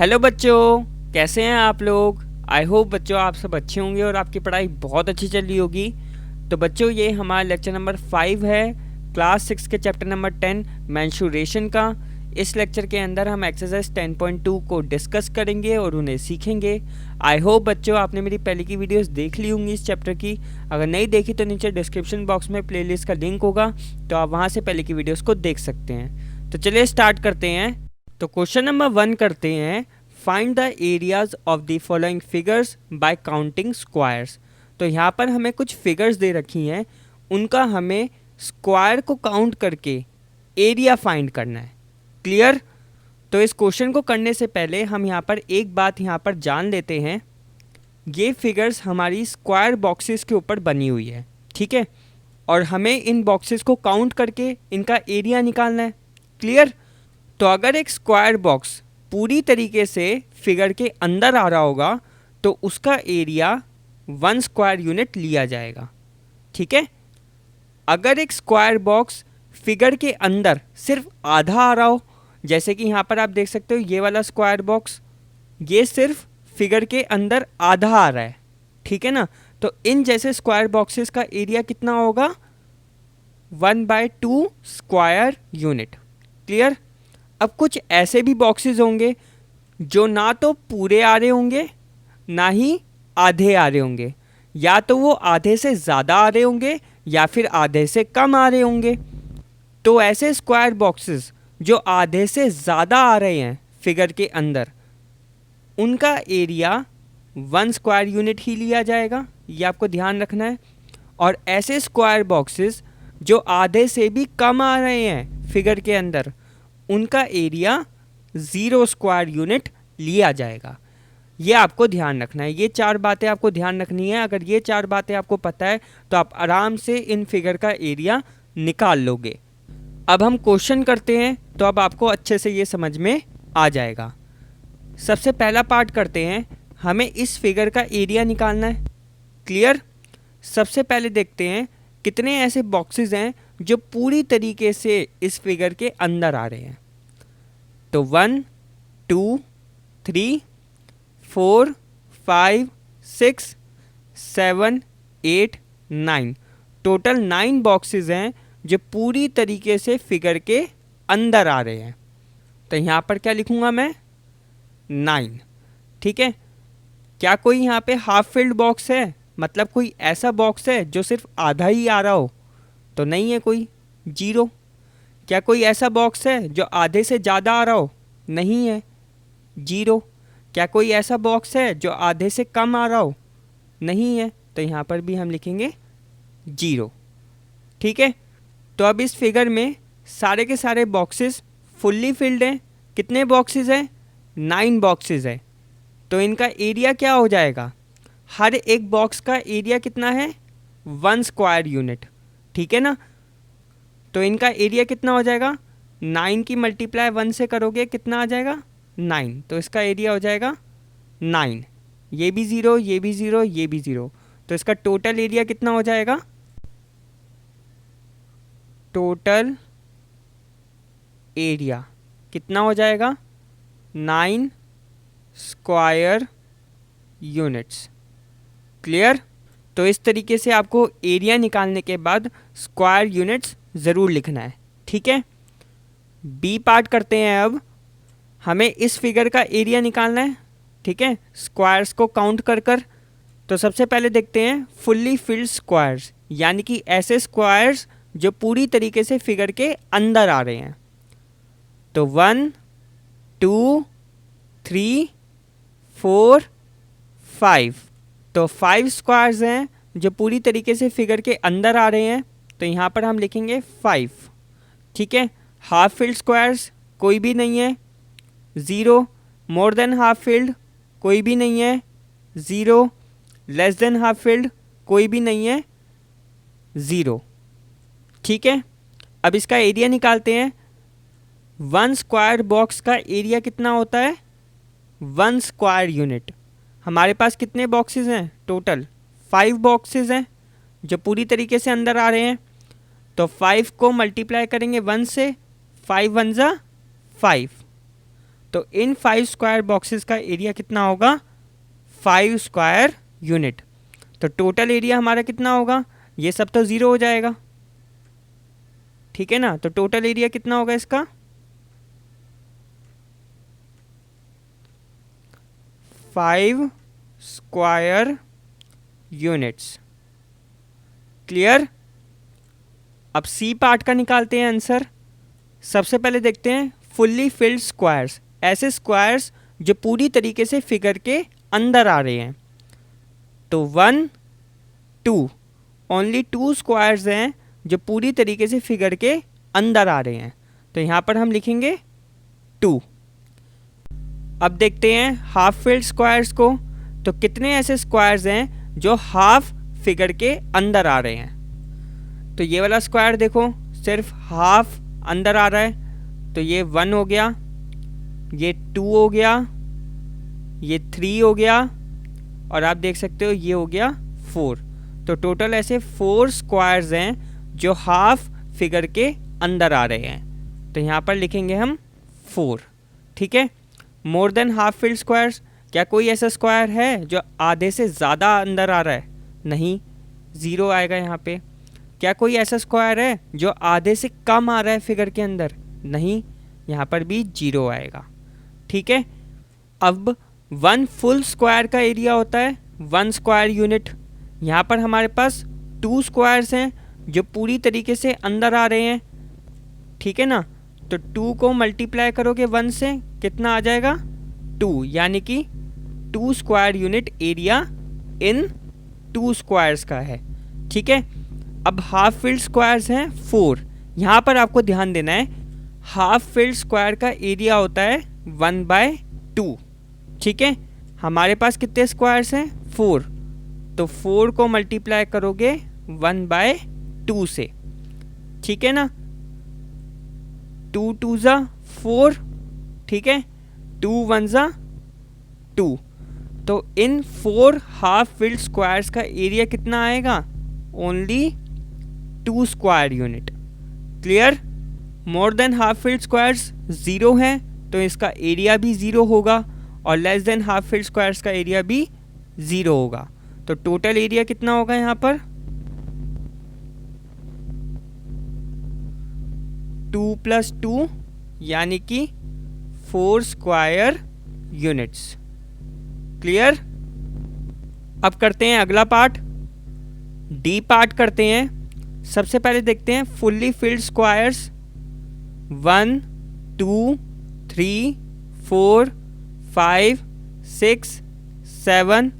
Hello बच्चों, कैसे हैं आप लोग। आई होप बच्चों आप सब अच्छे होंगे और आपकी पढ़ाई बहुत अच्छी चल रही होगी। तो बच्चों ये हमारा लेक्चर नंबर 5 है क्लास 6 के चैप्टर नंबर 10 मेंस्ट्रुएशन का। इस लेक्चर के अंदर हम एक्सरसाइज 10.2 को डिस्कस करेंगे और उन्हें सीखेंगे। आई होप बच्चों आपने मेरी पहले की वीडियोस देख ली होंगी इस चैप्टर की। अगर नहीं देखी तो नीचे डिस्क्रिप्शन बॉक्स में प्लेलिस्ट का लिंक होगा, तो आप वहाँ से पहले की वीडियोस को देख सकते हैं। तो चलिए स्टार्ट करते हैं। तो क्वेश्चन नंबर 1 करते हैं, find the areas of the following figures bye counting squares. तो यहाँ पर हमें कुछ फिगर्स दे रखी हैं, उनका हमें स्क्वायर को काउंट करके एरिया फाइंड करना है। क्लियर। तो इस क्वेश्चन को करने से पहले हम यहाँ पर एक बात यहाँ पर जान लेते हैं, ये फिगर्स हमारी स्क्वायर बॉक्सेस के ऊपर बनी हुई है, ठीक है, और हमें इन बॉक्सेस को काउंट करके इनका एरिया निकालना है। क्लियर। तो अगर एक स्क्वायर बॉक्स पूरी तरीके से फिगर के अंदर आ रहा होगा तो उसका एरिया 1 स्क्वायर यूनिट लिया जाएगा, ठीक है। अगर एक स्क्वायर बॉक्स फिगर के अंदर सिर्फ आधा आ रहा हो, जैसे कि यहाँ पर आप देख सकते हो ये वाला स्क्वायर बॉक्स, ये सिर्फ फिगर के अंदर आधा आ रहा है, ठीक है ना। तो इन जैसे स्क्वायर बॉक्सेस का एरिया कितना होगा, 1/2 स्क्वायर यूनिट। क्लियर। अब कुछ ऐसे भी बॉक्सेस होंगे जो ना तो पूरे आ रहे होंगे ना ही आधे आ रहे होंगे, या तो वो आधे से ज़्यादा आ रहे होंगे या फिर आधे से कम आ रहे होंगे। तो ऐसे स्क्वायर बॉक्सेस जो आधे से ज़्यादा आ रहे हैं फिगर के अंदर, उनका एरिया 1 स्क्वायर यूनिट ही लिया जाएगा, ये आपको ध्यान रखना है। और ऐसे स्क्वायर बॉक्सेस जो आधे से भी कम आ रहे हैं फिगर के अंदर, उनका एरिया 0 स्क्वायर यूनिट लिया जाएगा। ये आपको ध्यान रखना है, ये 4 बातें आपको ध्यान रखनी है। अगर ये 4 बातें आपको पता है तो आप आराम से इन फिगर का एरिया निकाल लोगे। अब हम क्वेश्चन करते हैं तो अब आपको अच्छे से ये समझ में आ जाएगा। सबसे पहला पार्ट करते हैं, हमें इस फिगर का एरिया निकालना है। क्लियर। सबसे पहले देखते हैं कितने ऐसे बॉक्सेस हैं जो पूरी तरीके से इस फिगर के अंदर आ रहे हैं। तो 1 2 3 4 5 6 7 8 9 टोटल 9 बॉक्सेस हैं जो पूरी तरीके से फिगर के अंदर आ रहे हैं। तो यहाँ पर क्या लिखूँगा मैं, 9, ठीक है। क्या कोई यहाँ पे हाफ फिल्ड बॉक्स है, मतलब कोई ऐसा बॉक्स है जो सिर्फ आधा ही आ रहा हो, तो नहीं है कोई, 0। क्या कोई ऐसा बॉक्स है जो आधे से ज़्यादा आ रहा हो, नहीं है, 0। क्या कोई ऐसा बॉक्स है जो आधे से कम आ रहा हो, नहीं है, तो यहाँ पर भी हम लिखेंगे 0, ठीक है। तो अब इस फिगर में सारे के सारे बॉक्सेस फुल्ली फिल्ड हैं। कितने बॉक्सेस हैं, 9 बॉक्सेस हैं। तो इनका एरिया क्या हो जाएगा, हर एक बॉक्स का एरिया कितना है, 1 स्क्वायर यूनिट, ठीक है ना। तो इनका एरिया कितना हो जाएगा, 9 की मल्टीप्लाई 1 से करोगे कितना आ जाएगा, 9। तो इसका एरिया हो जाएगा 9। ये भी 0, ये भी 0, ये भी 0। तो इसका टोटल एरिया कितना हो जाएगा, टोटल एरिया कितना हो जाएगा, 9 स्क्वायर यूनिट्स। क्लियर। तो इस तरीके से आपको एरिया निकालने के बाद स्क्वायर यूनिट्स ज़रूर लिखना है, ठीक है। बी पार्ट करते हैं। अब हमें इस फिगर का एरिया निकालना है, ठीक है, स्क्वायर्स को काउंट कर। तो सबसे पहले देखते हैं फुल्ली फिल्ड स्क्वायर्स, यानी कि ऐसे स्क्वायर्स जो पूरी तरीके से फिगर के अंदर आ रहे हैं। तो 1 2 3 4 5, तो 5 स्क्वायर्स हैं जो पूरी तरीके से फिगर के अंदर आ रहे हैं, तो यहाँ पर हम लिखेंगे 5, ठीक है। हाफ फिल्ड स्क्वायर्स कोई भी नहीं है, 0। मोर देन हाफ फिल्ड कोई भी नहीं है, 0। लेस देन हाफ फिल्ड कोई भी नहीं है, 0, ठीक है। अब इसका एरिया निकालते हैं। 1 स्क्वायर बॉक्स का एरिया कितना होता है, 1 स्क्वायर यूनिट। हमारे पास कितने बॉक्सेस हैं, टोटल 5 बॉक्सेस हैं जो पूरी तरीके से अंदर आ रहे हैं। तो 5 को मल्टीप्लाई करेंगे 1 से, 5 1 जा 5, तो इन 5 स्क्वायर बॉक्सेस का एरिया कितना होगा? 5 स्क्वायर यूनिट। तो टोटल एरिया हमारा कितना होगा? ये सब तो ज़ीरो हो जाएगा, ठीक है ना। तो टोटल एरिया कितना होगा इसका? 5 स्क्वायर यूनिट्स। क्लियर? अब सी पार्ट का निकालते हैं आंसर। सबसे पहले देखते हैं फुल्ली फिल्ड स्क्वायर्स, ऐसे स्क्वायर्स जो पूरी तरीके से फिगर के अंदर आ रहे हैं। तो 1 2, ओनली 2 स्क्वायर्स हैं जो पूरी तरीके से फिगर के अंदर आ रहे हैं, तो यहाँ पर हम लिखेंगे 2। अब देखते हैं हाफ फिल्ड स्क्वायर्स को। तो कितने ऐसे स्क्वायर्स हैं जो हाफ फिगर के अंदर आ रहे हैं? तो ये वाला स्क्वायर देखो सिर्फ हाफ अंदर आ रहा है, तो ये 1 हो गया, ये 2 हो गया, ये 3 हो गया, और आप देख सकते हो ये हो गया 4। तो टोटल ऐसे 4 स्क्वायर्स हैं जो हाफ फिगर के अंदर आ रहे हैं, तो यहाँ पर लिखेंगे हम 4, ठीक है। More than half filled squares, क्या कोई ऐसा स्क्वायर है जो आधे से ज़्यादा अंदर आ रहा है? नहीं, 0 आएगा यहाँ पे। क्या कोई ऐसा स्क्वायर है जो आधे से कम आ रहा है फिगर के अंदर? नहीं, यहाँ पर भी 0 आएगा, ठीक है। अब 1 फुल स्क्वायर का एरिया होता है 1 स्क्वायर यूनिट। यहाँ पर हमारे पास 2 स्क्वायर्स हैं जो पूरी तरीके से अंदर आ रहे हैं, ठीक है ना। तो 2 को मल्टीप्लाई करोगे 1 से, कितना आ जाएगा? 2, यानी कि 2 square unit area in 2 squares का है, ठीक है। अब हाफ फिल्ड स्क्वायर्स हैं 4। यहाँ पर आपको ध्यान देना है, हाफ फिल्ड स्क्वायर का एरिया होता है 1/2, ठीक है। हमारे पास कितने स्क्वायर्स हैं? 4, तो 4 को मल्टीप्लाई करोगे 1/2 से, ठीक है ना। 2 2 ज़ा 4, ठीक है, 2 1 ज़ा 2। तो इन 4 हाफ फिल्ड स्क्वायर्स का एरिया कितना आएगा? Only 2 square unit. Clear? More than half filled squares 0 है, तो इसका एरिया भी 0 होगा, और less than half filled squares का एरिया भी 0 होगा। तो टोटल एरिया कितना होगा यहाँ पर? 2 + 2, यानी कि 4 स्क्वायर यूनिट्स। क्लियर? अब करते हैं अगला पार्ट, डी पार्ट करते हैं। सबसे पहले देखते हैं fully filled squares 1 2 3 4 5 6 7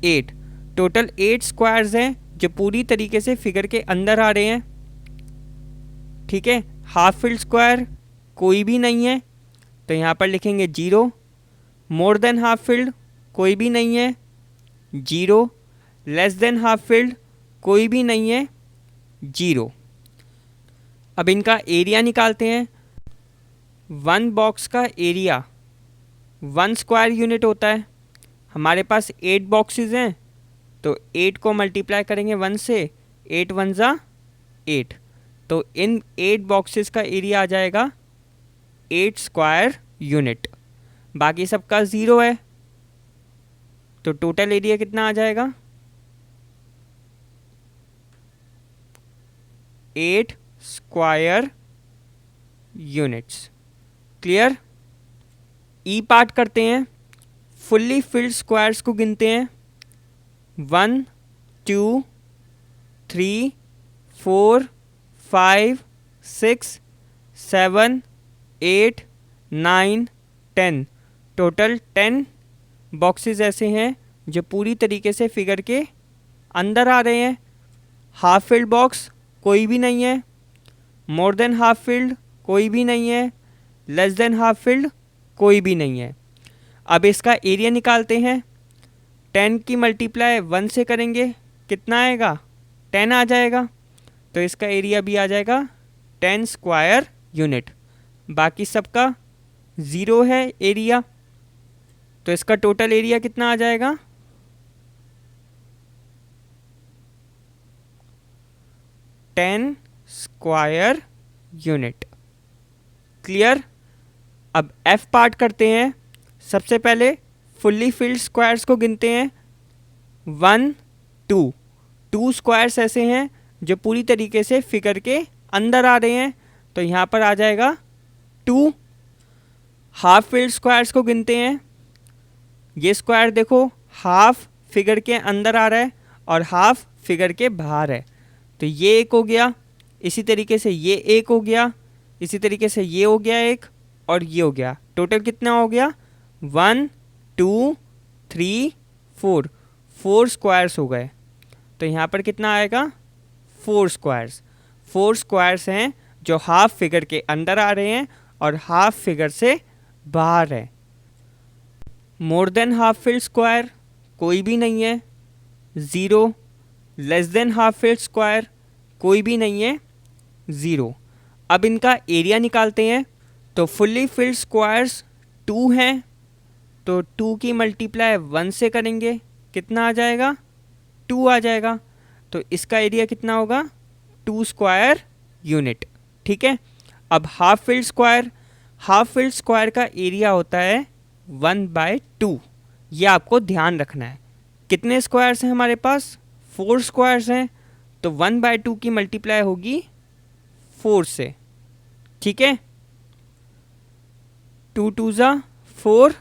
8। Total 8 squares हैं जो पूरी तरीके से फिगर के अंदर आ रहे हैं, ठीक है। हाफ फिल्ड स्क्वायर कोई भी नहीं है, तो यहाँ पर लिखेंगे 0। मोर देन हाफ फिल्ड कोई भी नहीं है, 0। लेस देन हाफ फिल्ड कोई भी नहीं है, 0। अब इनका एरिया निकालते हैं। 1 बॉक्स का एरिया 1 स्क्वायर यूनिट होता है। हमारे पास 8 बॉक्सेस हैं, तो 8 को मल्टीप्लाई करेंगे 1 से, 8 1 ज़ा 8। तो इन 8 बॉक्सेस का एरिया आ जाएगा 8 स्क्वायर यूनिट। बाकी सबका 0 है, तो टोटल एरिया कितना आ जाएगा? 8 स्क्वायर यूनिट्स। क्लियर? ई पार्ट करते हैं। फुल्ली फिल्ड स्क्वायर्स को गिनते हैं। 1 2 3 4 5 6 7 8 9 10। टोटल 10 बॉक्सेस ऐसे हैं जो पूरी तरीके से फिगर के अंदर आ रहे हैं। हाफ फिल्ड बॉक्स कोई भी नहीं है, मोर देन हाफ फिल्ड कोई भी नहीं है, लेस देन हाफ फिल्ड कोई भी नहीं है। अब इसका एरिया निकालते हैं। 10 की मल्टीप्लाई 1 से करेंगे, कितना आएगा? 10 आ जाएगा, तो इसका एरिया भी आ जाएगा 10 स्क्वायर यूनिट। बाकी सबका 0 है एरिया, तो इसका टोटल एरिया कितना आ जाएगा? 10 स्क्वायर यूनिट। क्लियर? अब एफ पार्ट करते हैं। सबसे पहले फुल्ली फिल्ड स्क्वायर्स को गिनते हैं। 1 2 2 स्क्वायर्स ऐसे हैं जो पूरी तरीके से फिगर के अंदर आ रहे हैं, तो यहाँ पर आ जाएगा 2। हाफ फिल्ड स्क्वायर्स को गिनते हैं। ये स्क्वायर देखो हाफ फिगर के अंदर आ रहा है और हाफ फिगर के बाहर है, तो ये एक हो गया। इसी तरीके से ये एक हो गया, इसी तरीके से ये हो गया एक, और ये हो गया। टोटल कितना हो गया? 1 2 3 4 4 स्क्वायर्स हो गए। तो यहाँ पर कितना आएगा? 4 स्क्वायर्स। 4 स्क्वायर्स हैं जो हाफ फिगर के अंदर आ रहे हैं और हाफ फिगर से बाहर है। More than half filled square कोई भी नहीं है, 0। Less than half filled square कोई भी नहीं है, 0। अब इनका एरिया निकालते हैं। तो फुल्ली फिल्ड स्क्वायर्स 2 हैं, तो 2 की मल्टीप्लाई 1 से करेंगे, कितना आ जाएगा? 2 आ जाएगा। तो इसका एरिया कितना होगा? 2 स्क्वायर यूनिट। ठीक है। अब हाफ फिल्ड स्क्वायर का एरिया होता है 1/2। ये आपको ध्यान रखना है। कितने स्क्वायर्स हैं हमारे पास? 4 स्क्वायर्स हैं, तो 1/2 की मल्टीप्लाई होगी 4 से। ठीक है। 2 2 ज़ा 4,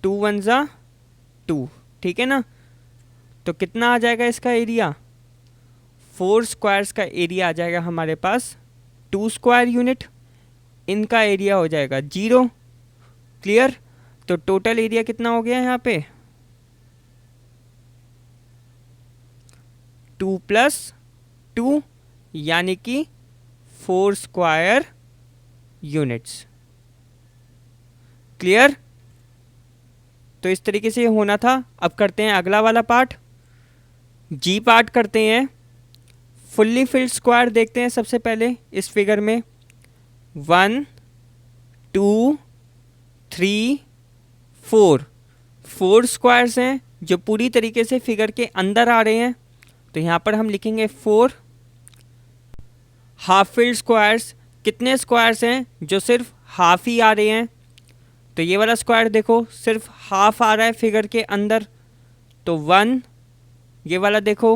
2 1 ज़ा 2। ठीक है ना। तो कितना आ जाएगा इसका एरिया? 4 स्क्वायर्स का एरिया आ जाएगा हमारे पास 2 स्क्वायर यूनिट। इनका एरिया हो जाएगा 0। क्लियर। तो टोटल एरिया कितना हो गया यहाँ पे? 2 + 2 यानी कि 4 स्क्वायर यूनिट्स। क्लियर। तो इस तरीके से होना था। अब करते हैं अगला वाला पार्ट, जी पार्ट करते हैं। फुल्ली फिल्ड स्क्वायर देखते हैं सबसे पहले इस फिगर में। 1 2 3 4 4 स्क्वायर्स हैं जो पूरी तरीके से फिगर के अंदर आ रहे हैं, तो यहाँ पर हम लिखेंगे 4। हाफ फिल्ड स्क्वायर्स, कितने स्क्वायर्स हैं जो सिर्फ हाफ ही आ रहे हैं? तो ये वाला स्क्वायर देखो सिर्फ हाफ आ रहा है फिगर के अंदर, तो 1। ये वाला देखो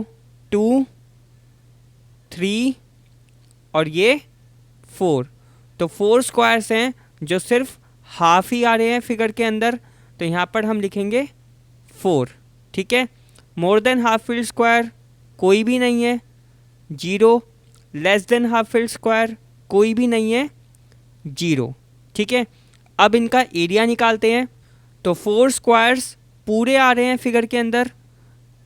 2 3 और ये 4। तो 4 स्क्वायर्स हैं जो सिर्फ हाफ ही आ रहे हैं फिगर के अंदर, तो यहाँ पर हम लिखेंगे 4। ठीक है। More than half filled square कोई भी नहीं है, 0। Less than half filled square कोई भी नहीं है, 0। ठीक है। अब इनका एरिया निकालते हैं। तो 4 स्क्वायर्स पूरे आ रहे हैं फिगर के अंदर,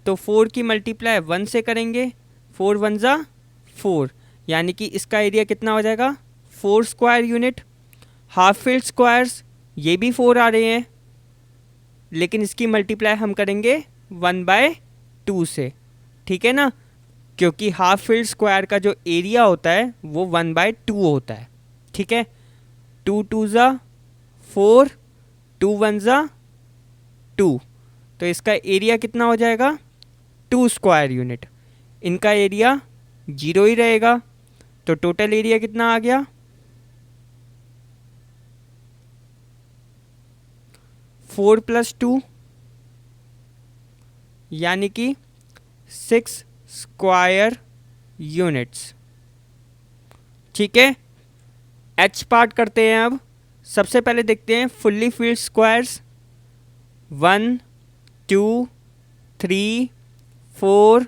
तो 4 की मल्टीप्लाई 1 से करेंगे, 4 1 ज़ा 4, यानी कि इसका एरिया कितना हो जाएगा? 4 square unit. Half filled squares ये भी 4 आ रहे हैं, लेकिन इसकी मल्टीप्लाई हम करेंगे 1/2 से। ठीक है ना, क्योंकि हाफ फिल्ड स्क्वायर का जो एरिया होता है वो 1/2 होता है। ठीक है। 2 2 ज़ा 4, 2 1 ज़ा 2, तो इसका एरिया कितना हो जाएगा? 2 स्क्वायर यूनिट। इनका एरिया 0 ही रहेगा, तो टोटल एरिया कितना आ गया? 4 + 2 यानी कि 6 स्क्वायर यूनिट्स। ठीक है। एच पार्ट करते हैं। अब सबसे पहले देखते हैं फुल्ली फिल्ड स्क्वायर्स। 1 2 3 4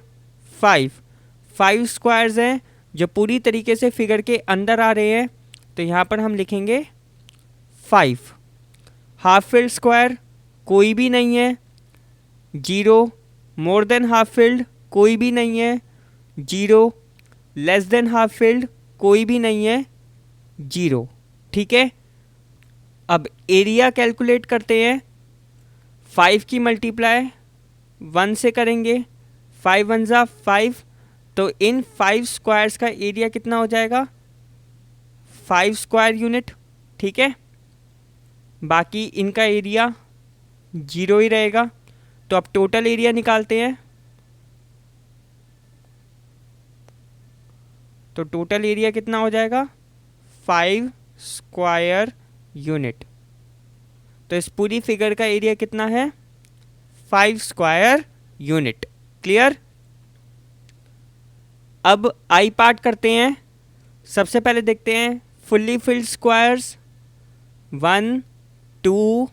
5 5 स्क्वायर्स हैं जो पूरी तरीके से फिगर के अंदर आ रहे हैं, तो यहाँ पर हम लिखेंगे 5। हाफ फिल्ड स्क्वायर कोई भी नहीं है, 0। मोर देन हाफ फिल्ड कोई भी नहीं है, 0। लेस देन हाफ फिल्ड कोई भी नहीं है, 0। ठीक है। अब एरिया कैलकुलेट करते हैं। 5 की मल्टीप्लाई 1 से करेंगे, 5 1 ज़ा 5, तो इन 5 स्क्वायर्स का एरिया कितना हो जाएगा? 5 स्क्वायर यूनिट। ठीक है। बाकी इनका एरिया 0 ही रहेगा। तो अब टोटल एरिया निकालते हैं। तो टोटल एरिया कितना हो जाएगा? 5 स्क्वायर यूनिट। तो इस पूरी फिगर का एरिया कितना है? 5 स्क्वायर यूनिट। क्लियर? अब आई पार्ट करते हैं। सबसे पहले देखते हैं फुल्ली फिल्ड स्क्वायर्स। 1 2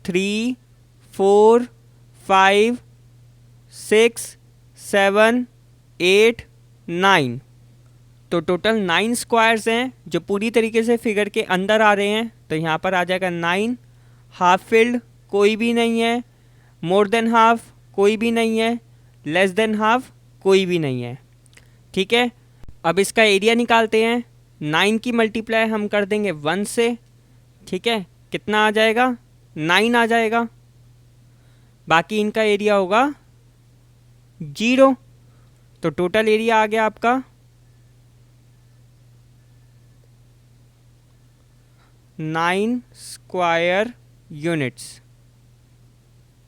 3 4 5 6 7 8 9, तो टोटल 9 स्क्वायर्स हैं जो पूरी तरीके से फिगर के अंदर आ रहे हैं। तो यहाँ पर आ जाएगा 9। हाफ फिल्ड कोई भी नहीं है, मोर देन हाफ कोई भी नहीं है, लेस देन हाफ कोई भी नहीं है। ठीक है, अब इसका एरिया निकालते हैं। 9 की मल्टीप्लाई हम कर देंगे 1 से। ठीक है, कितना आ जाएगा? 9 आ जाएगा। बाकी इनका एरिया होगा 0। तो टोटल एरिया आ गया आपका 9 स्क्वायर यूनिट्स।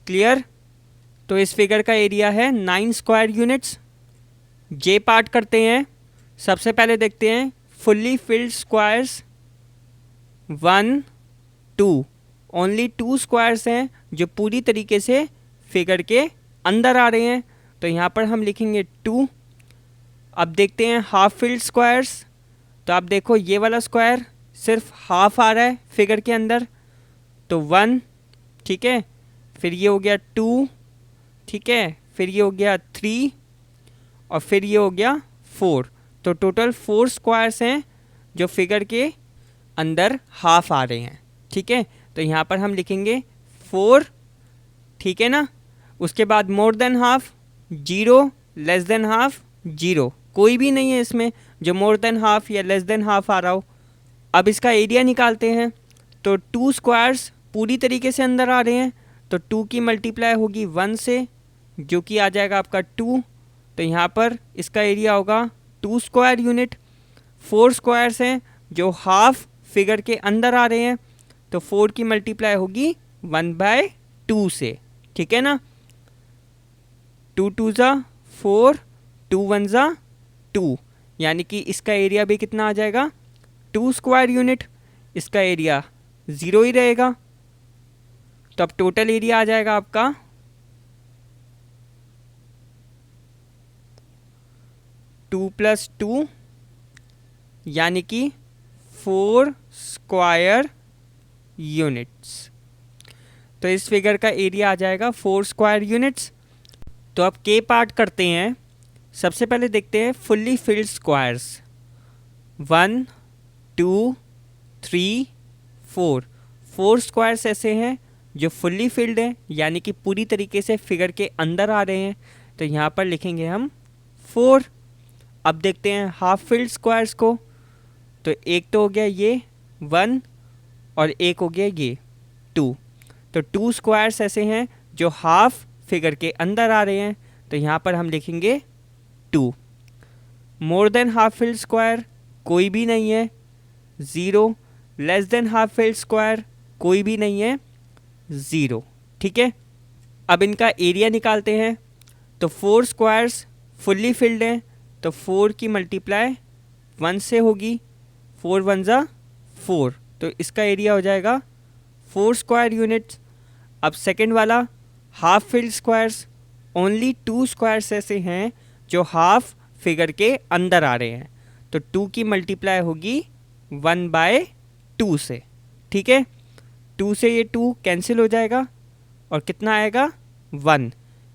क्लियर? तो इस फिगर का एरिया है 9 स्क्वायर यूनिट्स। जे पार्ट करते हैं। सबसे पहले देखते हैं fully filled squares. 1 2, only 2 squares हैं जो पूरी तरीके से फिगर के अंदर आ रहे हैं। तो यहाँ पर हम लिखेंगे 2। अब देखते हैं हाफ फिल्ड स्क्वायर्स। तो आप देखो ये वाला स्क्वायर सिर्फ हाफ आ रहा है फिगर के अंदर, तो 1। ठीक है, फिर ये हो गया 2। ठीक है, फिर ये हो गया 3 और फिर ये हो गया 4। तो टोटल 4 स्क्वायर्स हैं जो फिगर के अंदर हाफ आ रहे हैं। ठीक है, तो यहाँ पर हम लिखेंगे 4। ठीक है ना? उसके बाद more than half 0, less than half 0, कोई भी नहीं है इसमें जो मोर देन हाफ या लेस देन हाफ आ रहा हो। अब इसका एरिया निकालते हैं। तो 2 स्क्वायर्स पूरी तरीके से अंदर आ रहे हैं, तो 2 की मल्टीप्लाई होगी 1 से, जो कि आ जाएगा आपका 2। तो यहाँ पर इसका एरिया होगा 2 स्क्वायर यूनिट। 4 स्क्वायर्स हैं जो हाफ फिगर के अंदर आ रहे हैं, तो 4 की मल्टीप्लाई होगी 1/2 से। ठीक है ना? 2 2 ज़ा 4, 2 1 ज़ा 2, यानी कि इसका एरिया भी कितना आ जाएगा? 2 स्क्वायर यूनिट। इसका एरिया 0 ही रहेगा। तो अब टोटल एरिया आ जाएगा आपका 2 + 2, यानी कि 4 स्क्वायर यूनिट्स। तो इस फिगर का एरिया आ जाएगा 4 स्क्वायर यूनिट्स। तो अब के पार्ट करते हैं। सबसे पहले देखते हैं फुल्ली फिल्ड स्क्वायर्स। 1 2 3 4, 4 स्क्वायर्स ऐसे हैं जो फुल्ली फिल्ड हैं, यानी कि पूरी तरीके से फिगर के अंदर आ रहे हैं। तो यहाँ पर लिखेंगे हम 4। अब देखते हैं हाफ फिल्ड स्क्वायर्स को। तो एक तो हो गया ये 1 और एक हो गया ये 2। तो 2 स्क्वायर्स ऐसे हैं जो हाफ फिगर के अंदर आ रहे हैं। तो यहाँ पर हम लिखेंगे 2। More than half filled square कोई भी नहीं है, 0। Less than half filled square कोई भी नहीं है, 0। ठीक है, अब इनका एरिया निकालते हैं। तो 4 स्क्वायर्स फुल्ली फिल्ड हैं, तो 4 की मल्टीप्लाई 1 से होगी, 4 1 ज़ा 4। तो इसका एरिया हो जाएगा 4 स्क्वायर यूनिट्स। अब सेकंड वाला half filled squares, only 2 squares ऐसे हैं जो हाफ फिगर के अंदर आ रहे हैं। तो 2 की मल्टीप्लाई होगी 1/2 से। ठीक है, 2 से ये 2 कैंसिल हो जाएगा और कितना आएगा 1,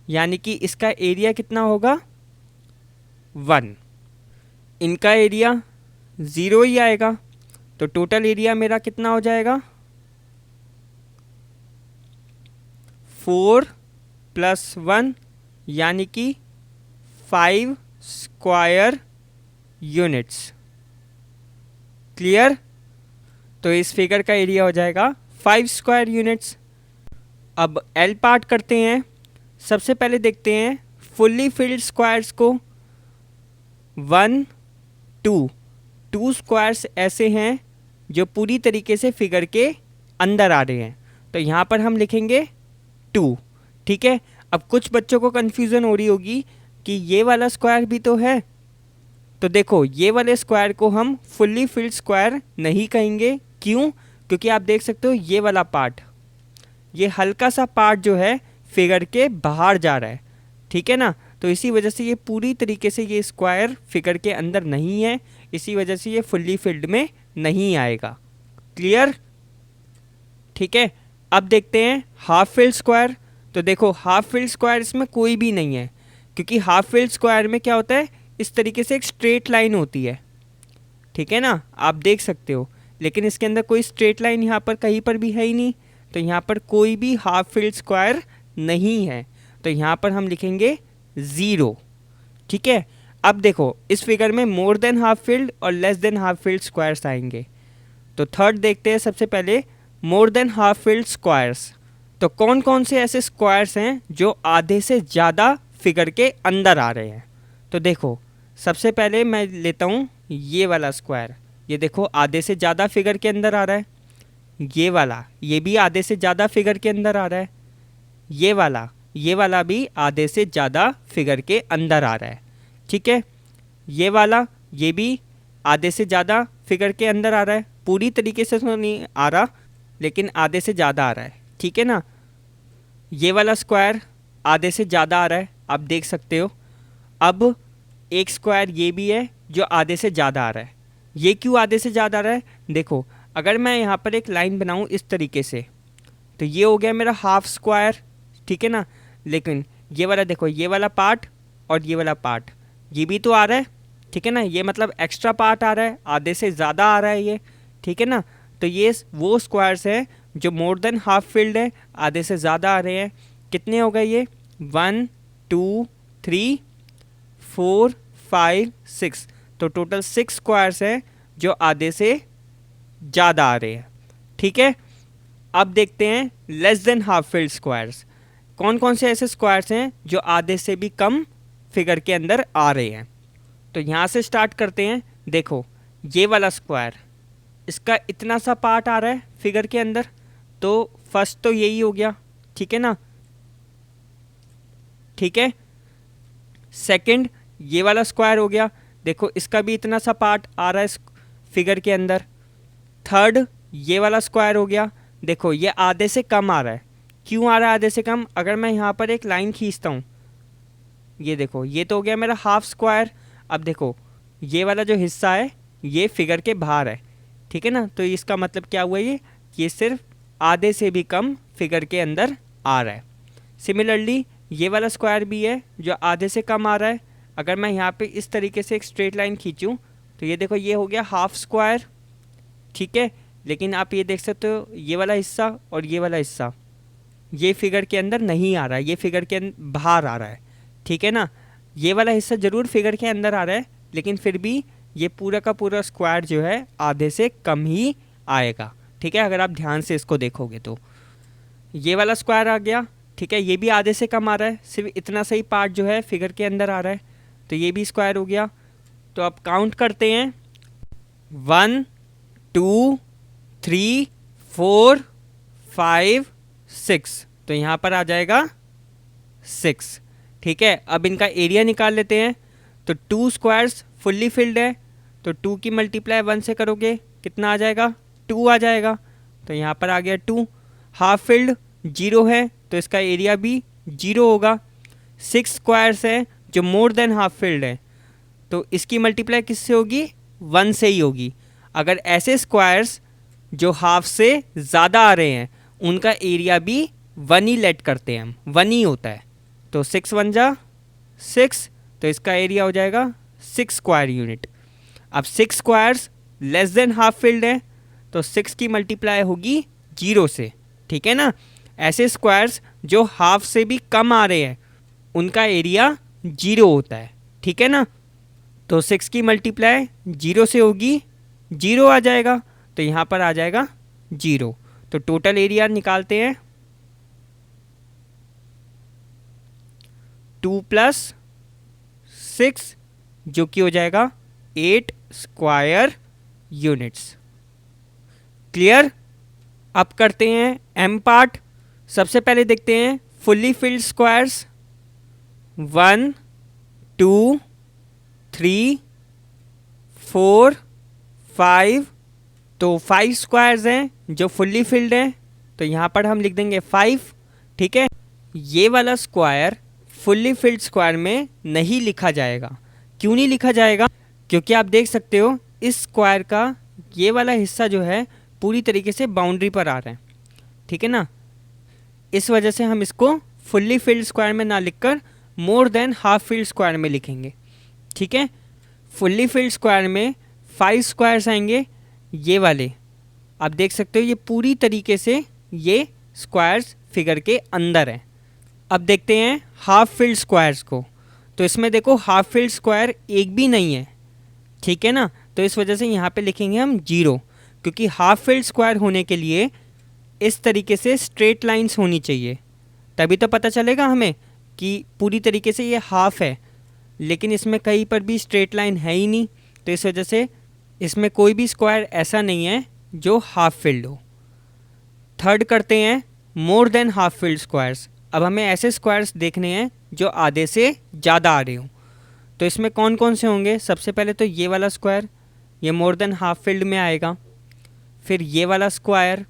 यानी कि इसका एरिया कितना होगा 1। इनका एरिया 0 ही आएगा। तो टोटल एरिया मेरा कितना हो जाएगा 4 + 1, यानी कि 5 स्क्वायर यूनिट्स। क्लियर? तो इस फिगर का एरिया हो जाएगा 5 स्क्वायर यूनिट्स। अब एल पार्ट करते हैं। सबसे पहले देखते हैं फुल्ली फिल्ड स्क्वायर्स को। 1 2, 2 स्क्वायर्स ऐसे हैं जो पूरी तरीके से फिगर के अंदर आ रहे हैं। तो यहाँ पर हम लिखेंगे 2। ठीक है, अब कुछ बच्चों को कन्फ्यूज़न हो रही होगी कि ये वाला स्क्वायर भी तो है। तो देखो ये वाले स्क्वायर को हम फुल्ली फिल्ड स्क्वायर नहीं कहेंगे। क्यों? क्योंकि आप देख सकते हो ये वाला पार्ट, ये हल्का सा पार्ट जो है फिगर के बाहर जा रहा है, ठीक है ना। तो इसी वजह से ये पूरी तरीके से ये स्क्वायर फिगर के अंदर नहीं है, इसी वजह से ये फुल्ली फिल्ड में नहीं आएगा। क्लियर? ठीक है। अब देखते हैं हाफ फिल्ड स्क्वायर। तो देखो हाफ फिल्ड स्क्वायर इसमें कोई भी नहीं है, क्योंकि हाफ फिल्ड स्क्वायर में क्या होता है, इस तरीके से एक स्ट्रेट लाइन होती है, ठीक है ना, आप देख सकते हो। लेकिन इसके अंदर कोई स्ट्रेट लाइन यहाँ पर कहीं पर भी है ही नहीं, तो यहाँ पर कोई भी हाफ फिल्ड स्क्वायर नहीं है, तो यहाँ पर हम लिखेंगे 0। ठीक है। अब देखो इस फिगर में मोर देन हाफ फिल्ड और less than half filled squares आएंगे। तो थर्ड देखते हैं सबसे पहले more than half filled squares. तो कौन कौन से ऐसे स्क्वायर्स हैं जो आधे से ज़्यादा फिगर के अंदर आ रहे हैं। तो देखो सबसे पहले मैं लेता हूँ ये वाला स्क्वायर, ये देखो आधे से ज़्यादा फिगर के अंदर आ रहा है। ये वाला, ये भी आधे से ज़्यादा फिगर के अंदर आ रहा है। ये वाला भी आधे से ज़्यादा फिगर के अंदर आ रहा है, ठीक है। ये वाला, ये भी आधे से ज़्यादा फिगर के अंदर आ रहा है, पूरी तरीके से तो नहीं आ रहा लेकिन आधे से ज़्यादा आ रहा है, ठीक है ना। ये वाला स्क्वायर आधे से ज़्यादा आ रहा है, आप देख सकते हो। अब एक स्क्वायर ये भी है जो आधे से ज़्यादा आ रहा है। ये क्यों आधे से ज़्यादा आ रहा है, देखो अगर मैं यहाँ पर एक लाइन बनाऊँ इस तरीके से, तो ये हो गया मेरा हाफ स्क्वायर, ठीक है ना। लेकिन ये वाला देखो, ये वाला पार्ट और ये वाला पार्ट, ये भी तो आ रहा है, ठीक है ना। ये मतलब एक्स्ट्रा पार्ट आ रहा है, आधे से ज़्यादा आ रहा है ये, ठीक है ना। तो ये वो स्क्वायर्स हैं जो मोर देन हाफ फिल्ड है, आधे से ज़्यादा आ रहे हैं। कितने हो गए ये, 1 2 3 4 5 6, तो टोटल 6 स्क्वायर्स हैं जो आधे से ज़्यादा आ रहे हैं, ठीक है। अब देखते हैं less than half filled squares. कौन कौन से ऐसे स्क्वायर्स हैं जो आधे से भी कम फिगर के अंदर आ रहे हैं। तो यहाँ से स्टार्ट करते हैं। देखो ये वाला स्क्वायर, इसका इतना सा पार्ट आ रहा है फिगर के अंदर, तो फर्स्ट तो यही हो गया, ठीक है ना, ठीक है। सेकंड ये वाला स्क्वायर हो गया, देखो इसका भी इतना सा पार्ट आ रहा है फिगर के अंदर। थर्ड ये वाला स्क्वायर हो गया, देखो ये आधे से कम आ रहा है। क्यों आ रहा है आधे से कम, अगर मैं यहाँ पर एक लाइन खींचता हूँ, ये देखो ये तो हो गया मेरा हाफ स्क्वायर। अब देखो ये वाला जो हिस्सा है ये फिगर के बाहर है, ठीक है ना। तो इसका मतलब क्या हुआ, ये सिर्फ आधे से भी कम फिगर के अंदर आ रहा है। सिमिलरली ये वाला स्क्वायर भी है जो आधे से कम आ रहा है। अगर मैं यहाँ पे इस तरीके से एक स्ट्रेट लाइन खींचूँ, तो ये देखो ये हो गया हाफ स्क्वायर, ठीक है। लेकिन आप ये देख सकते हो ये वाला हिस्सा और ये वाला हिस्सा ये फिगर के अंदर नहीं आ रहा है, ये फिगर के बाहर आ रहा है, ठीक है ना। ये वाला हिस्सा ज़रूर फिगर के अंदर आ रहा है, लेकिन फिर भी ये पूरा का पूरा स्क्वायर जो है आधे से कम ही आएगा, ठीक है। अगर आप ध्यान से इसको देखोगे तो ये वाला स्क्वायर आ गया, ठीक है, ये भी आधे से कम आ रहा है, सिर्फ इतना सही पार्ट जो है फिगर के अंदर आ रहा है, तो ये भी स्क्वायर हो गया। तो अब काउंट करते हैं, 1 2 3 4 5 6, तो यहाँ पर आ जाएगा 6, ठीक है। अब इनका एरिया निकाल लेते हैं। तो 2 स्क्वायर्स फुल्ली फिल्ड है, तो 2 की मल्टीप्लाई 1 से करोगे कितना आ जाएगा, 2 आ जाएगा, तो यहाँ पर आ गया 2। हाफ फिल्ड 0 है, तो इसका एरिया भी 0 होगा। 6 स्क्वायर्स है जो मोर देन हाफ फिल्ड है, तो इसकी मल्टीप्लाई किससे होगी, 1 से ही होगी। अगर ऐसे स्क्वायर्स जो हाफ से ज़्यादा आ रहे हैं उनका एरिया भी 1 ही लेट करते हैं हम, 1 ही होता है। तो 6 1 जा 6, तो इसका एरिया हो जाएगा 6 स्क्वायर यूनिट। अब 6 squares less than half filled है, तो 6 की मल्टीप्लाई होगी 0 से, ठीक है ना। ऐसे स्क्वायर्स जो हाफ से भी कम आ रहे हैं उनका एरिया 0 होता है, ठीक है ना। तो 6 की मल्टीप्लाई 0 से होगी, 0 आ जाएगा, तो यहाँ पर आ जाएगा 0। तो टोटल एरिया निकालते हैं, 2 + 6 जो कि हो जाएगा 8 स्क्वायर यूनिट्स। क्लियर? अब करते हैं एम पार्ट। सबसे पहले देखते हैं फुल्ली फिल्ड स्क्वायर्स, 1 2 3 4 5, तो 5 स्क्वायर्स हैं जो फुल्ली फिल्ड हैं, तो यहाँ पर हम लिख देंगे 5। ठीक है, ये वाला स्क्वायर फुल्ली फिल्ड स्क्वायर में नहीं लिखा जाएगा। क्यों नहीं लिखा जाएगा? क्योंकि आप देख सकते हो इस स्क्वायर का ये वाला हिस्सा जो है पूरी तरीके से बाउंड्री पर आ रहा है। ठीक है ना, इस वजह से हम इसको फुल्ली फिल्ड स्क्वायर में ना लिखकर more than half filled square में लिखेंगे। ठीक है, फुल्ली फिल्ड स्क्वायर में 5 स्क्वायर्स आएंगे, ये वाले आप देख सकते हो, ये पूरी तरीके से ये स्क्वायर्स फिगर के अंदर है। अब देखते हैं हाफ फिल्ड स्क्वायर्स को, तो इसमें देखो हाफ फिल्ड स्क्वायर एक भी नहीं है। ठीक है ना, तो इस वजह से यहाँ पे लिखेंगे हम 0, क्योंकि हाफ फिल्ड स्क्वायर होने के लिए इस तरीके से स्ट्रेट लाइंस होनी चाहिए, तभी तो पता चलेगा हमें कि पूरी तरीके से ये हाफ है। लेकिन इसमें कहीं पर भी स्ट्रेट लाइन है ही नहीं, तो इस वजह से इसमें कोई भी स्क्वायर ऐसा नहीं है जो हाफ फिल्ड हो। थर्ड करते हैं more than half filled squares. अब हमें ऐसे स्क्वायर्स देखने हैं जो आधे से ज़्यादा आ रहे हों। तो इसमें कौन कौन से होंगे? सबसे पहले तो ये वाला स्क्वायर, ये मोर देन हाफ फिल्ड में आएगा। फिर ये वाला स्क्वायर,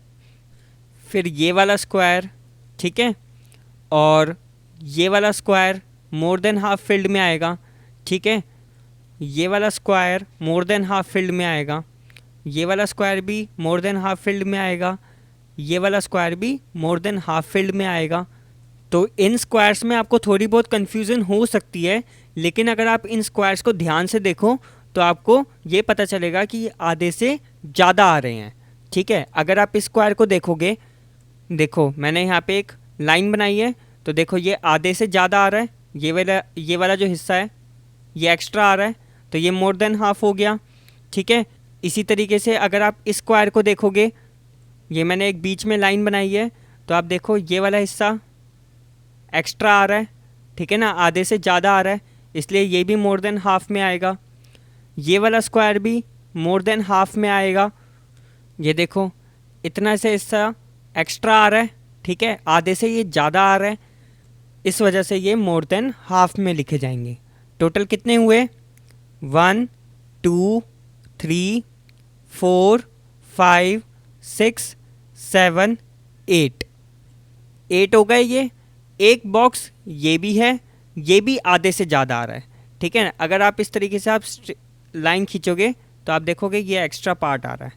फिर ये वाला स्क्वायर। ठीक है, और ये वाला square more than half filled में आएगा। ठीक है, ये वाला square more than half filled में आएगा। ये वाला स्क्वायर भी मोर देन हाफ फील्ड में आएगा। ये वाला स्क्वायर भी मोर देन हाफ फील्ड में आएगा। तो इन स्क्वायर्स में आपको थोड़ी बहुत कन्फ्यूज़न हो सकती है, लेकिन अगर आप इन स्क्वायर्स को ध्यान से देखो तो आपको ये पता चलेगा कि ये आधे से ज़्यादा आ रहे हैं। ठीक है, अगर आप इस स्क्वायर को देखोगे, देखो मैंने यहाँ पे एक लाइन बनाई है, तो देखो ये आधे से ज़्यादा आ रहा है। ये वाला जो हिस्सा है ये एक्स्ट्रा आ रहा है, तो ये मोर देन हाफ हो गया। ठीक है, इसी तरीके से अगर आप इस स्क्वायर को देखोगे, ये मैंने एक बीच में लाइन बनाई है, तो आप देखो ये वाला हिस्सा एक्स्ट्रा आ रहा है। ठीक है ना, आधे से ज़्यादा आ रहा है, इसलिए ये भी मोर देन हाफ में आएगा। ये वाला स्क्वायर भी मोर देन हाफ में आएगा। ये देखो इतना से हिस्सा एक्स्ट्रा आ रहा है। ठीक है, आधे से ये ज़्यादा आ रहा है, इस वजह से ये मोर देन हाफ में लिखे जाएंगे। टोटल कितने हुए? 1 2 3 4 5 6 7 8 हो गए। ये एक बॉक्स ये भी है, ये भी आधे से ज़्यादा आ रहा है। ठीक है ना, अगर आप इस तरीके से आप लाइन खींचोगे तो आप देखोगे ये एक्स्ट्रा पार्ट आ रहा है,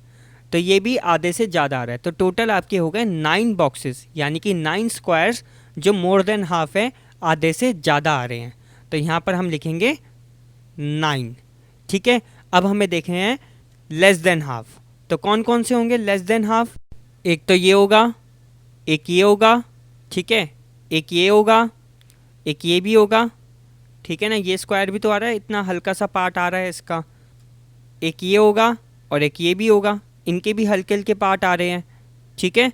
तो ये भी आधे से ज़्यादा आ रहा है। तो टोटल आपके हो गए 9 बॉक्सेस, यानी कि 9 स्क्वायर्स जो मोर देन हाफ है, आधे से ज़्यादा आ रहे हैं। तो यहाँ पर हम लिखेंगे 9। ठीक है, अब हमें देखे हैं लेस देन हाफ, तो कौन कौन से होंगे लेस देन हाफ? एक तो ये होगा, एक ये होगा। ठीक है, एक ये होगा, एक ये भी होगा। ठीक है ना, ये स्क्वायर भी तो आ रहा है, इतना हल्का सा पार्ट आ रहा है इसका। एक ये होगा और एक ये भी होगा, इनके भी हल्के हल्के पार्ट आ रहे हैं। ठीक है,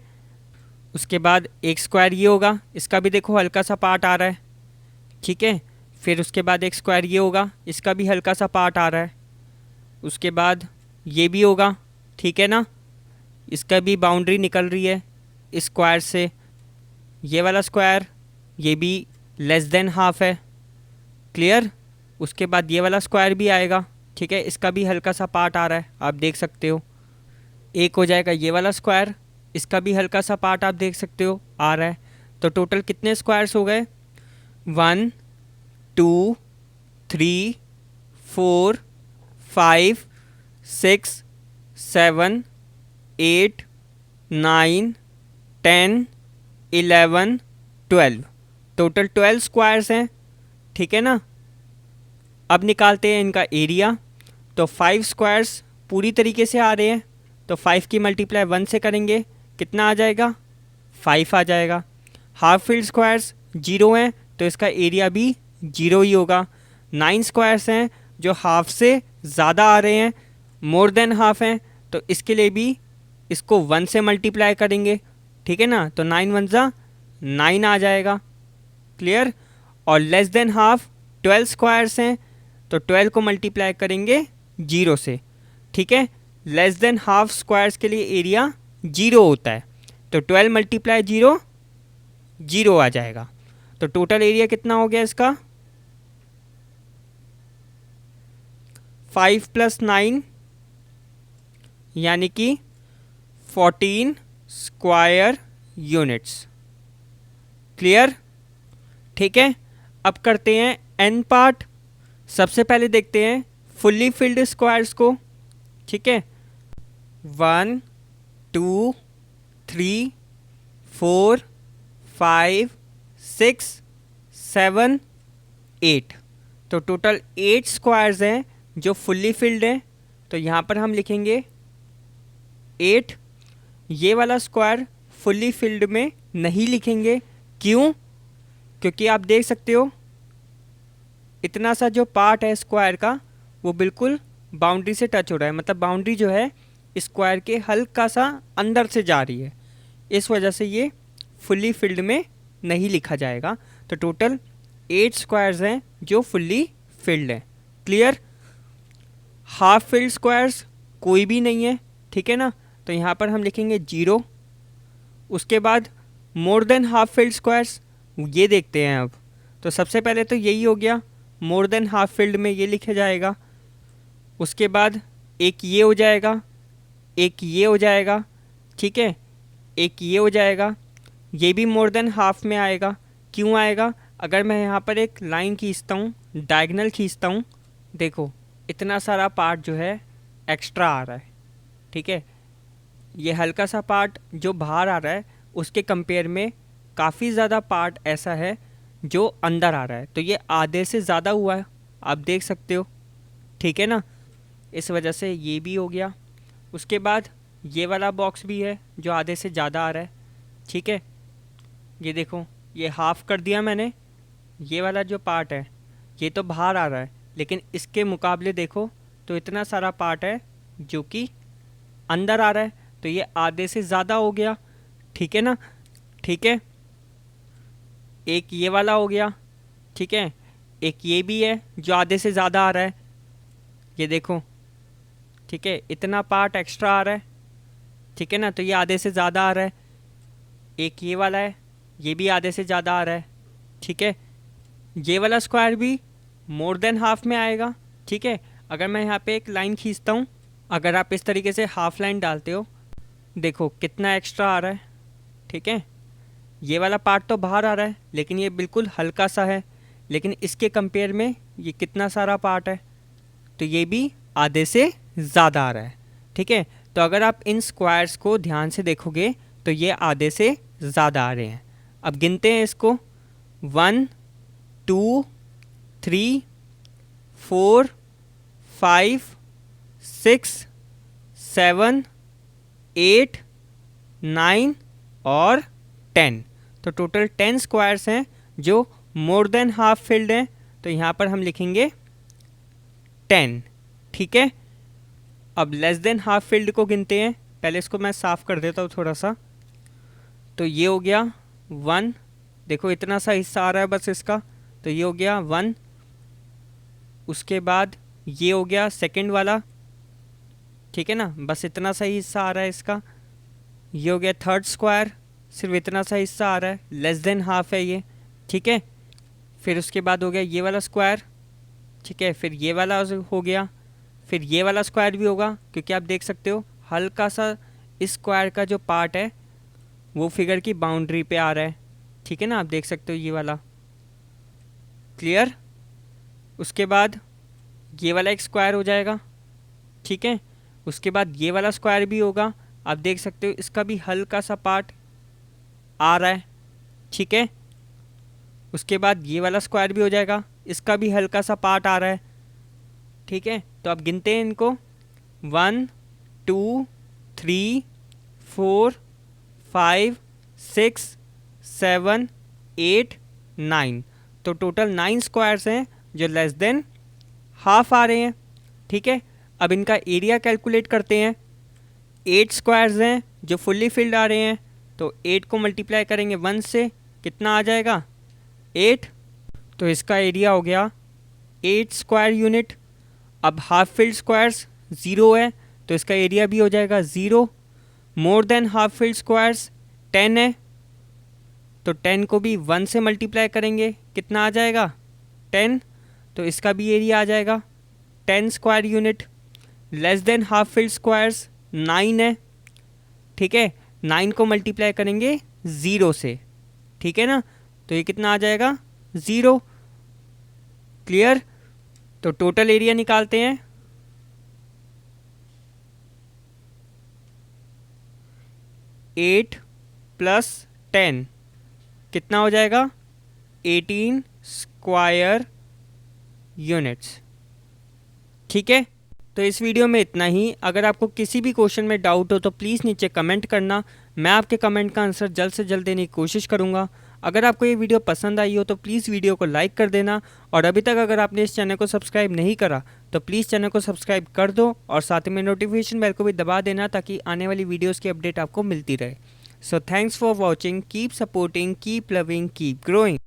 उसके बाद एक स्क्वायर ये होगा, इसका भी देखो हल्का सा पार्ट आ रहा है। ठीक है, फिर उसके बाद एक स्क्वायर ये होगा, इसका भी हल्का सा पार्ट आ रहा है। उसके बाद ये भी होगा। ठीक है ना, इसका भी बाउंड्री निकल रही है इस स्क्वायर से। ये वाला स्क्वायर ये भी लेस देन हाफ है। क्लियर? उसके बाद ये वाला स्क्वायर भी आएगा। ठीक है, इसका भी हल्का सा पार्ट आ रहा है, आप देख सकते हो। एक हो जाएगा ये वाला स्क्वायर, इसका भी हल्का सा पार्ट आप देख सकते हो आ रहा है। तो टोटल कितने स्क्वायर्स हो गए? 1 2 3 4 5 6 7 8 9 10 11 12, टोटल 12 स्क्वायर्स हैं। ठीक है ना, अब निकालते हैं इनका एरिया। तो 5 स्क्वायर्स पूरी तरीके से आ रहे हैं, तो 5 की मल्टीप्लाई 1 से करेंगे, कितना आ जाएगा? 5 आ जाएगा। हाफ फील्ड स्क्वायर्स 0 हैं, तो इसका एरिया भी 0 ही होगा। 9 स्क्वायर्स हैं जो हाफ से ज़्यादा आ रहे हैं, मोर देन हाफ हैं, तो इसके लिए भी इसको 1 से मल्टीप्लाई करेंगे। ठीक है ना, तो 9 1 जा 9 आ जाएगा। क्लियर? और लेस देन हाफ 12 स्क्वायर्स हैं, तो 12 को मल्टीप्लाई करेंगे 0 से। ठीक है, लेस देन हाफ स्क्वायर्स के लिए एरिया 0 होता है, तो 12 मल्टीप्लाई 0 0 आ जाएगा। तो टोटल एरिया कितना हो गया इसका? 5 + 9 यानी कि 14 स्क्वायर यूनिट्स। क्लियर? ठीक है, अब करते हैं एन पार्ट। सबसे पहले देखते हैं फुल्ली फिल्ड स्क्वायर्स को। ठीक है, 1 2 3 4 5 6 7 8। तो टोटल 8 स्क्वायर्स हैं जो फुल्ली फिल्ड हैं। तो यहाँ पर हम लिखेंगे 8। ये वाला स्क्वायर फुल्ली फिल्ड में नहीं लिखेंगे। क्यों? क्योंकि आप देख सकते हो इतना सा जो पार्ट है स्क्वायर का वो बिल्कुल बाउंड्री से टच हो रहा है, मतलब बाउंड्री जो है स्क्वायर के हल्का सा अंदर से जा रही है, इस वजह से ये फुल्ली फिल्ड में नहीं लिखा जाएगा। तो टोटल 8 स्क्वायर्स हैं जो फुल्ली फिल्ड हैं। क्लियर? हाफ फिल्ड स्क्वायर्स कोई भी नहीं है, ठीक है ना, तो यहाँ पर हम लिखेंगे 0। उसके बाद more than half filled squares, ये देखते हैं अब। तो सबसे पहले तो यही हो गया, मोर देन हाफ फिल्ड में ये लिखा जाएगा। उसके बाद एक ये हो जाएगा, एक ये हो जाएगा, ठीक है, एक ये हो जाएगा, ये भी मोर देन हाफ में आएगा। क्यों आएगा? अगर मैं यहाँ पर एक लाइन खींचता हूँ, डायगोनल खींचता हूँ, देखो इतना सारा पार्ट जो है एक्स्ट्रा आ रहा है। ठीक है, ये हल्का सा पार्ट जो बाहर आ रहा है उसके कंपेयर में काफ़ी ज़्यादा पार्ट ऐसा है जो अंदर आ रहा है, तो ये आधे से ज़्यादा हुआ है, आप देख सकते हो। ठीक है ना, इस वजह से ये भी हो गया। उसके बाद ये वाला बॉक्स भी है जो आधे से ज़्यादा आ रहा है। ठीक है, ये देखो ये हाफ कर दिया मैंने। ये वाला जो पार्ट है ये तो बाहर आ रहा है, लेकिन इसके मुकाबले देखो तो इतना सारा पार्ट है जो कि अंदर आ रहा है, तो ये आधे से ज़्यादा हो गया। ठीक है ना, ठीक है, एक ये वाला हो गया, ठीक है, एक ये भी है जो आधे से ज़्यादा आ रहा है, ये देखो। ठीक है, इतना पार्ट एक्स्ट्रा आ रहा है, ठीक है ना, तो ये आधे से ज़्यादा आ रहा है। एक ये वाला है, ये भी आधे से ज़्यादा आ रहा है। ठीक है, ये वाला स्क्वायर भी मोर देन हाफ में आएगा। ठीक है, अगर मैं यहाँ पे एक लाइन खींचता हूँ, अगर आप इस तरीके से हाफ लाइन डालते हो, देखो कितना एक्स्ट्रा आ रहा है। ठीक है, ये वाला पार्ट तो बाहर आ रहा है लेकिन ये बिल्कुल हल्का सा है, लेकिन इसके कंपेयर में ये कितना सारा पार्ट है, तो ये भी आधे से ज़्यादा आ रहा है। ठीक है, तो अगर आप इन स्क्वायर्स को ध्यान से देखोगे तो ये आधे से ज़्यादा आ रहे हैं। अब गिनते हैं इसको, 1 2 3 4 5 6 7 8 9 और 10। तो टोटल 10 स्क्वायर्स हैं जो मोर देन हाफ फिल्ड हैं, तो यहाँ पर हम लिखेंगे 10। ठीक है, अब लेस देन हाफ फिल्ड को गिनते हैं। पहले इसको मैं साफ़ कर देता हूँ थोड़ा सा। तो ये हो गया 1, देखो इतना सा हिस्सा आ रहा है बस इसका, तो ये हो गया 1। उसके बाद ये हो गया सेकंड वाला, ठीक है ना, बस इतना सा ही हिस्सा आ रहा है इसका। ये हो गया थर्ड स्क्वायर, सिर्फ इतना सा हिस्सा आ रहा है, लेस देन हाफ है ये। ठीक है, फिर उसके बाद हो गया ये वाला स्क्वायर, ठीक है, फिर ये वाला हो गया, फिर ये वाला स्क्वायर भी होगा, क्योंकि आप देख सकते हो हल्का सा इस स्क्वायर का जो पार्ट है वो फिगर की बाउंड्री पे आ रहा है। ठीक है ना, आप देख सकते हो ये वाला। क्लियर? उसके बाद ये वाला एक स्क्वायर हो जाएगा। ठीक है, उसके बाद ये वाला स्क्वायर भी होगा, आप देख सकते हो इसका भी हल्का सा पार्ट आ रहा है। ठीक है, उसके बाद ये वाला स्क्वायर भी हो जाएगा, इसका भी हल्का सा पार्ट आ रहा है। ठीक है, तो आप गिनते हैं इनको, 1 2 3 4 5 6 7 8 9। तो टोटल 9 स्क्वायर्स हैं जो लेस देन हाफ आ रहे हैं। ठीक है, अब इनका एरिया कैलकुलेट करते हैं। 8 स्क्वायर्स हैं जो फुल्ली फिल्ड आ रहे हैं, तो 8 को मल्टीप्लाई करेंगे 1 से, कितना आ जाएगा 8। तो इसका एरिया हो गया 8 स्क्वायर यूनिट। अब हाफ फिल्ड स्क्वायर्स 0 है, तो इसका एरिया भी हो जाएगा 0। More than half filled squares 10 है, तो 10 को भी 1 से मल्टीप्लाई करेंगे, कितना आ जाएगा 10। तो इसका भी एरिया आ जाएगा 10 square unit. Less than half filled squares 9 है, ठीक है, 9 को मल्टीप्लाई करेंगे ज़ीरो से, ठीक है ना। तो ये कितना आ जाएगा, 0। क्लियर। तो टोटल एरिया निकालते हैं। 8 + 10 कितना हो जाएगा, 18 स्क्वायर यूनिट्स। ठीक है। तो इस वीडियो में इतना ही। अगर आपको किसी भी क्वेश्चन में डाउट हो तो प्लीज़ नीचे कमेंट करना, मैं आपके कमेंट का आंसर जल्द से जल्द देने की कोशिश करूँगा। अगर आपको ये वीडियो पसंद आई हो तो प्लीज़ वीडियो को लाइक कर देना, और अभी तक अगर आपने इस चैनल को सब्सक्राइब नहीं करा तो प्लीज़ चैनल को सब्सक्राइब कर दो, और साथ में नोटिफिकेशन बेल को भी दबा देना ताकि आने वाली वीडियोज़ की अपडेट आपको मिलती रहे। So thanks for watching, keep supporting, keep loving, keep growing.